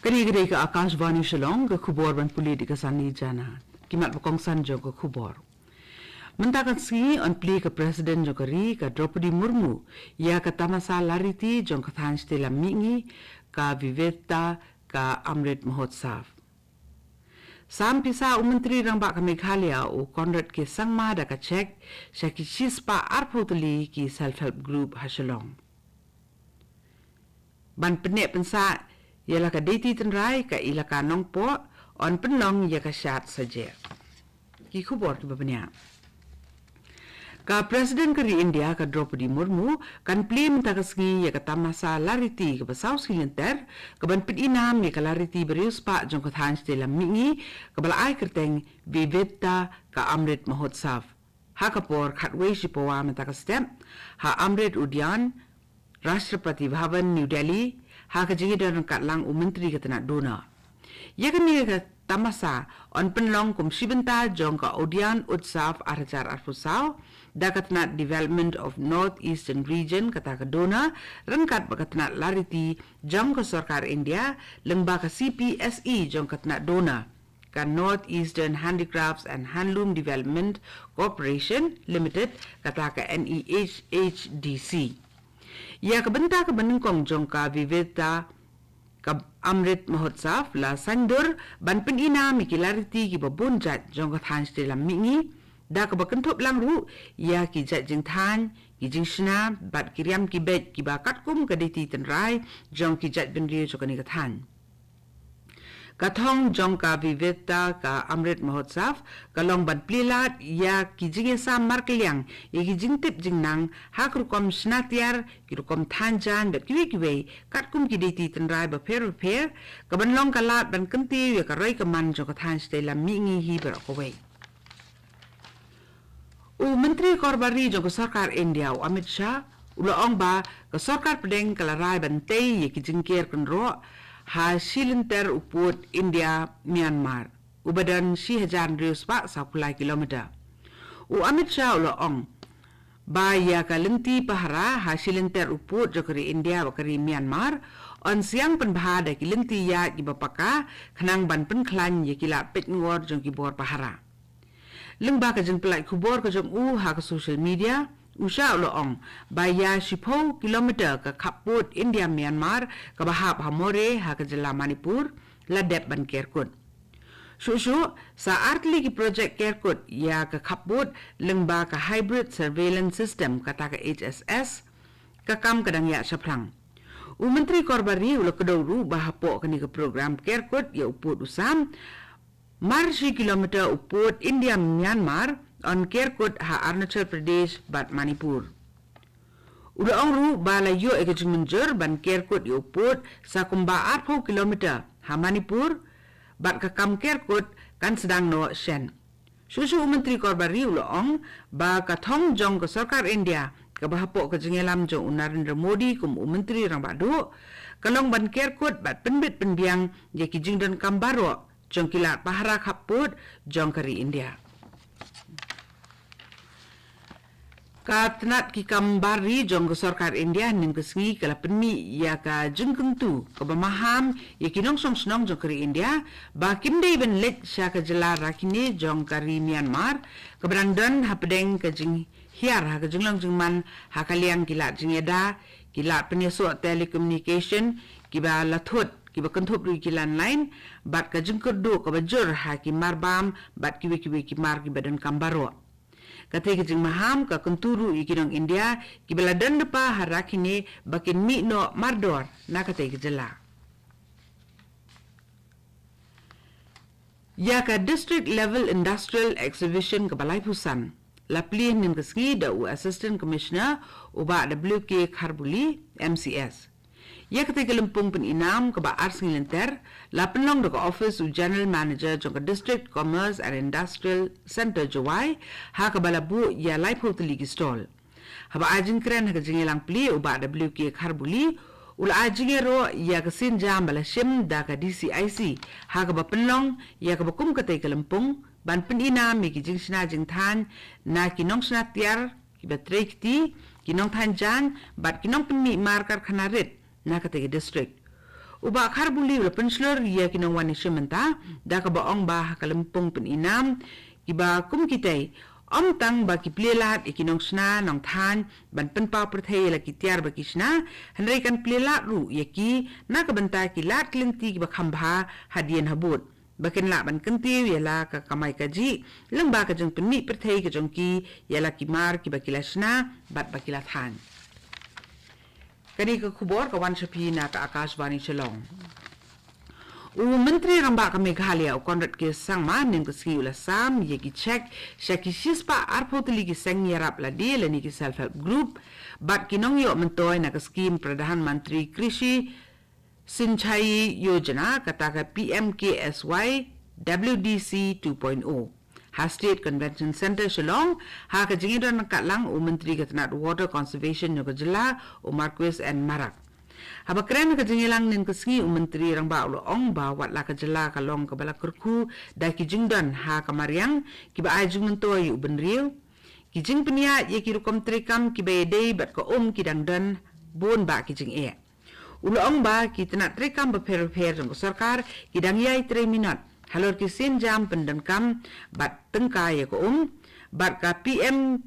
Kari-kari ke Akashvani Shillong ke khubor ban puli di kasani jana. Kimat bakong sanjo ke khubor. Mentakan si on pli ke Presiden Jokari ke Draupadi Murmu ia ke tamasa lariti jong kathan stela mingi ka Viveta ka Amrit Mahotsav. Sam pisa Menteri rang bak Meghalaya u Conrad ke sangma da ka cek syaki shispa arpotuli ki self-help group Hashilong. Ban penek pensa ialah ka deti tenrai ka ila ka nongpo on penlong ia ka syat saja. Ki khubor ki babanya. Ka Presiden kari India ka Draupadi Murmu kan pli minta kasngi ya ka tamasa lariti ka basaw silenter ka ban pinam ya ka lariti berius pa jong kathan stela mingi ka balai kerteng Viveta ka Amrit Mahotsav. Ha kapor khatwei sipawa minta ka step ha Amrit Udyan Rashtrapati Bhavan New Delhi ha ka jingi dan kat lang menteri ka tanak dona. Ya ka ni ka tamasa on penlong kum sibenta jong ka Udyan Utsav Arhajar Arfusaw Dakatnat Development of North Eastern Region kata kedona rengkat bakatnat lariti jong ke Sarkar India lengba ke CPSE jong katnat dona ka North Eastern Handicrafts and Handloom Development Corporation Limited kata ke NEHDC. Ia kebenta ke benengkong jong ka Viveta ka Amrit Mahotsav la sandur ban penina mikilariti ki babunjat jong kathan stela mingi da ka bakentup lang ru ia ki jat jing than ki jing shna bat kiriam ki bet ki bakat kum ka deti tenrai jong ki jat benri jo kani kathan kathong jong ka Viveta ka Amrit Mahotsav kalong ban plilat ia ki jing sam markliang ia ki jing tip jing nang ha krukom snatiar ki rukom thanjan bet kiwe kat kum ki deti tenrai ba per ka ban long kalat ban kenti ya ka roi ka man jo kathan stela mingi hi ber ko wei Menteri Korbari jong ke Sarkar India Amit Shah ulaong ba ke Sarkar Pedeng kalarai bantei ye ki jingkir kenro ha silenter uput India Myanmar ubadan si hajan rius pak 10 kilometer. Amit Shah ulaong ba ya ka lenti pahara ha silenter uput jokeri India wakari Myanmar on siang penbahada ki lenti ya ki bapaka khanang ban penklan ye kila pet ngor jong ki bor pahara. Lengba ka jeng pelai kubor ka jeng ha ka social media usha loong baya 10 kilometer ka kaput India Myanmar ka bahap hamore ha ka jela Manipur ladep ban kerkut susu sa artli ki project kerkut ya ka kaput lengba ka hybrid surveillance system kata ka HSS ka kam kadang ya saplang Menteri Korbari ulo kedoru bahapo kani ka program kerkut ya uput usam Marsi kilometer uput India Myanmar on Kerkut ha Arunachal Pradesh bat Manipur. Ulaong ru balayo ekajmenjer ban Kerkut uput sa kumba 40 kilometer ha Manipur bat kakam Kerkut kan sedang no Shen. Susu Menteri Korbari ulaong ba kathong jong ke Sarkar India ka bahapo ka jengelam jong Narendra Modi kum Menteri rang badu kalong ban Kerkut bat penbit penbiang ye kijing dan kambaro jong kilat pahara kaput jong kari India. Katnat ki kambari jong ke Sarkar India ning kesengi kala penmi ya ka jengkeng tu ka pemaham ya kinong song senong jong kari India ba kimdei ben let sya ka jela rakine jong kari Myanmar ka berangdan ha pedeng ka jing hiar ha ka jenglong jengman ha kaliang kilat jengeda kilat penyesuk telecommunication kiba lathut kiba kentup ri kilan lain bat ka jengker do ka bajur ha ki marbam bat kiwe ki mar ki badan kambaro kate ki jeng maham ka kenturu ikidong India ki beladan depa harakine bakin mi no mardor na kate ki jela ya ka district level industrial exhibition ka balai pusan lapli nim keski da assistant commissioner uba WK Kharbuli MCS ia ketika lempung peninam ke baar singilenter la penlong ke office general manager jong ke district commerce and industrial center Jawai ha ke balabu ia lai putli ki stall ha ba ajin kren ha ke jingelang pli uba WK Kharbuli ula ajingero ia ke sinjam bala shim da ke DCIC ha ke ba penlong ia ke bakum ketika lempung ban peninam mi ki jing sina jing than na ki nong sina tiar ki batrekti ki nong than jan bat ki nong penmi markar khanarit na kategi district Uba kharbuli ula penslur ya kinong wani shimenta da ka baong ba kalempong peninam kiba kum kitai tang ba kiplelat ikinong sna nong than ban penpau perthei la kitiar ba kisna hanrei kan plelat ru yaki na ka banta kilat klenti ba khambha hadien habut bakin la ban kenti yala ka kamai kaji lengba ka jeng penni perthei ka jongki yala kimar ki ba kilasna bat ba kilathan kani ka khubor ka wan shapi na ka Akashvani Shillong Menteri Rambak Meghalaya Konrad ke Sangma ning ke ski ula sam ye ki check shaki shispa arpotli ki sang yarap la de la ni ki self help group bat kinong yo mentoy na ka scheme Pradhan Mantri Krishi Sinchai Yojana kata ka PMKSY WDC 2.0 ha State Convention Center Shillong ha ka jingidan ka lang Menteri Katanat Water Conservation yo ka jila Marquis and Marak Haba keren ka jingilang nin kaski Menteri Rangba ulo ong ba wat la ka jala ka long ka bala kurku da ki jingdan ha ka mariang ki ba ai jing mento yu benriu ki jing penia ye ki rukom trekam ki be dei bat ko ki dangdan bon ba ki jing e ulo ong ba ki tena trekam ba per jong sarkar ki dang yai 3 minut halor ki sin jam pendan kam bat tengka ye ko bat ka PM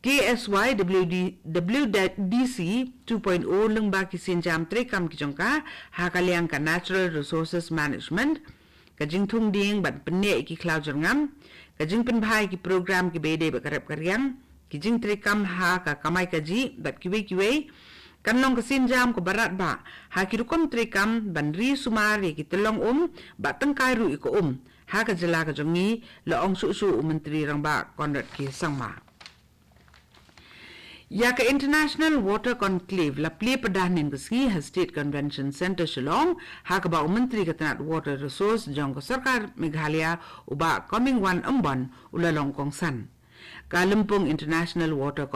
KSY WDC 2.0 lengba kisin jam trekam kijongka hakaliang ka Natural Resources Management kajing thung ding bat penne ki cloud jangam kajing penbhai ki program ki bede bakarap karyang kijing trekam ha ka kamai kaji bat kiwe kanlong kisin jam ko barat ba ha kirukom trekam banri sumar ki telong bat tengkai ru iko ha ka jela ka jongi la ong su Menteri Rangba Konrad ke Sangma Ya ka International Water Conclave la play padanin keski State Convention Center Shillong ha ka ba Menteri Katanat Water Resource jong ka Sarkar Meghalaya uba coming one ambon ulalong kongsan ka Lempung International Water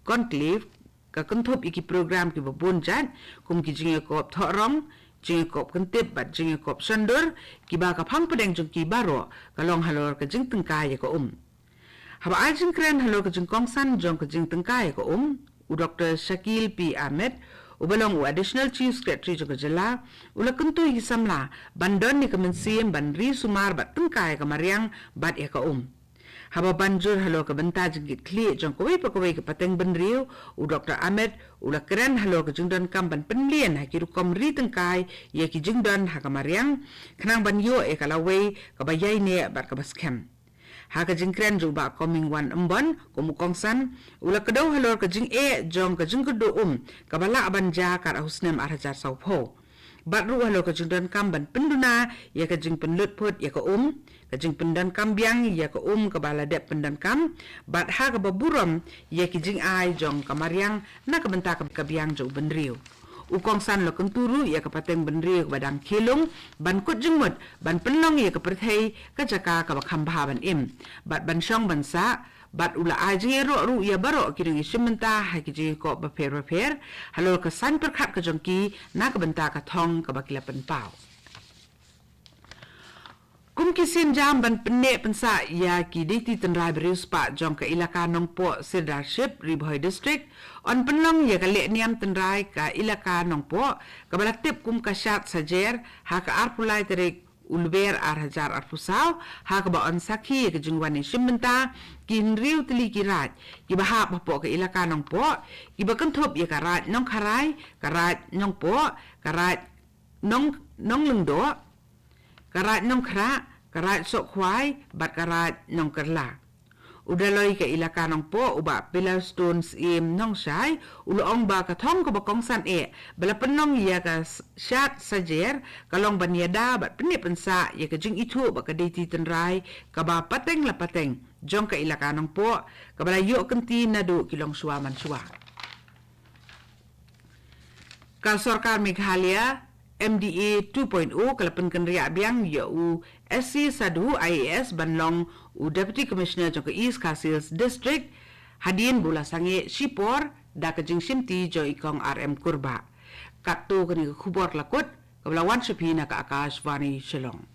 Conclave ka kenthop iki program ki babonjat kum ki jinge kop thorong jinge kop kentip bat jinge kop sandur ki ba ka phang pedeng jong ki baro kalong halor ka jing tengkai ka Haba ajin kren halo ke jeng kongsan jong ke jeng tengkai ko u Dr. Shakil P. Ahmed u balong u Additional Chief Secretary jong ke jela ula kentu hi samla bandon ni kemensiam banri sumar bat tengkai ke mariang bat ya ka Haba banjur halo ke benta jengkit kli jong kawai ke pateng benriu u Dr. Ahmed ula keren halo ke jeng don kam ban penlien ha kiru kom ri tengkai ya ki jeng don ha ka mariang kenang ban yo e kalawai ke bayai ne bat ke baskem Haka jingkren juba coming one ambon kumukongsan ula kedau halor ke jing jong ke jing kedu kabala abanja kar husnem arhajar saupo bat ru halor ke jing dan kamban penduna ya ke jing penlut put ya ke ke jing pendan kambiang ya ke kabala dep pendan kam bat ha ke baburam ya ke jing ai jong kamariang na ke benta ke biang jo benriu Ukongsan lo kenturu ya ke pateng benri ke badang kilung ban kut jengmut ban penlong ya ke perthei ke jaka ke bakhambha ban bat ban syong ban sa bat ula aji ro ya baro kiring isimenta ha ki ji ko ba per halo ke san perkhat ke jongki na ke benta ke thong ke bakila penpau Kum kisin jam ban penne pensa ya ki diti tenrai berius pak jong ke ilaka nongpo Sidarship Ribhoi District on penlong ya ke lek niam tenrai ke ilaka nongpo ke balatip kum kasyat sajer ha ke arpulai terik ulber arhajar arpusau ha ke ba on sakhi ke jingwani shimmenta kin riu teli kirat ki bahap bapo ke ilaka nongpo ki bakenthop ya karat nong kharai karat nongpo karat nong lengdo karat nong kra, karat sok kwai, bat karat nong kerla. Udaloy ke ilaka nong po, uba pillar stones im nong syai, uloong ba katong ko bakongsan bala penong ya ka syat sajer, kalong banyada bat penip pensa, ya ka jing itu ba kaditi tenrai, kaba pateng la pateng, jong ke ilaka nong po, kabala yuk kenti nadu kilong suaman suwa. Kal Sarkar Meghalaya, MDA 2.0 kalapan kenria biang u SC Sadu IAS banlong u Deputy Commissioner jong ke East Castles District hadien bula sange Shipor da ke jing simti jo ikong RM Kurba. Kakto kani khubor lakot kablawan shapina ka Akashvani Shillong.